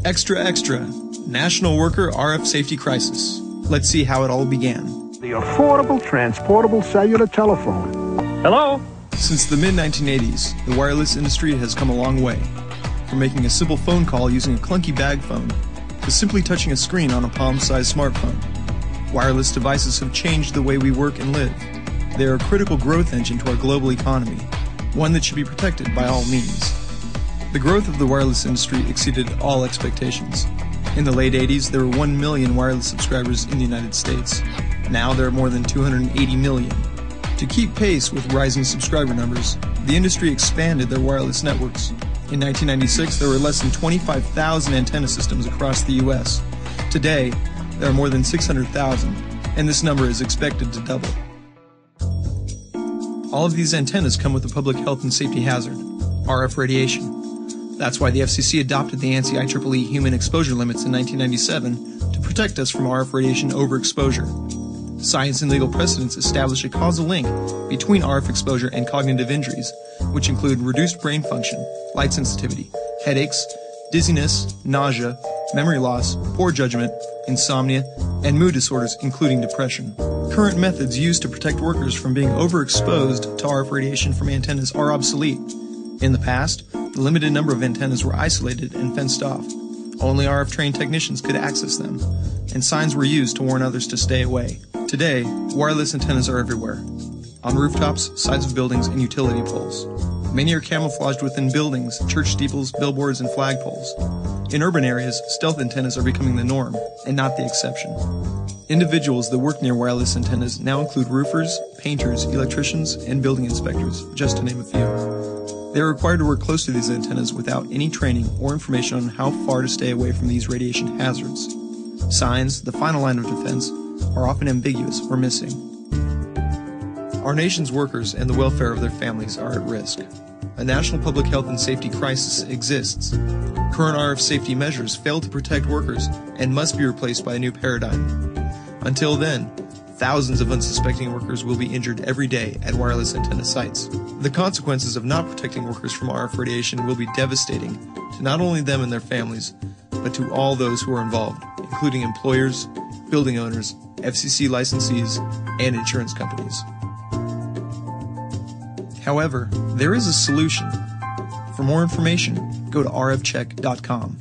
Extra, extra. National Worker RF Safety Crisis. Let's see how it all began. The affordable, transportable cellular telephone. Hello? Since the mid-1980s, the wireless industry has come a long way. From making a simple phone call using a clunky bag phone, to simply touching a screen on a palm-sized smartphone. Wireless devices have changed the way we work and live. They are a critical growth engine to our global economy, one that should be protected by all means. The growth of the wireless industry exceeded all expectations. In the late 80s, there were 1 million wireless subscribers in the United States. Now there are more than 280 million. To keep pace with rising subscriber numbers, the industry expanded their wireless networks. In 1996, there were less than 25,000 antenna systems across the U.S. Today, there are more than 600,000, and this number is expected to double. All of these antennas come with a public health and safety hazard, RF radiation. That's why the FCC adopted the ANSI-IEEE human exposure limits in 1997 to protect us from RF radiation overexposure. Science and legal precedents establish a causal link between RF exposure and cognitive injuries, which include reduced brain function, light sensitivity, headaches, dizziness, nausea, memory loss, poor judgment, insomnia, and mood disorders, including depression. Current methods used to protect workers from being overexposed to RF radiation from antennas are obsolete. In the past, the limited number of antennas were isolated and fenced off. Only RF-trained technicians could access them, and signs were used to warn others to stay away. Today, wireless antennas are everywhere. On rooftops, sides of buildings, and utility poles. Many are camouflaged within buildings, church steeples, billboards, and flagpoles. In urban areas, stealth antennas are becoming the norm, and not the exception. Individuals that work near wireless antennas now include roofers, painters, electricians, and building inspectors, just to name a few. They are required to work close to these antennas without any training or information on how far to stay away from these radiation hazards. Signs, the final line of defense, are often ambiguous or missing. Our nation's workers and the welfare of their families are at risk. A national public health and safety crisis exists. Current RF safety measures fail to protect workers and must be replaced by a new paradigm. Until then, thousands of unsuspecting workers will be injured every day at wireless antenna sites. The consequences of not protecting workers from RF radiation will be devastating to not only them and their families, but to all those who are involved, including employers, building owners, FCC licensees, and insurance companies. However, there is a solution. For more information, go to rfcheck.com.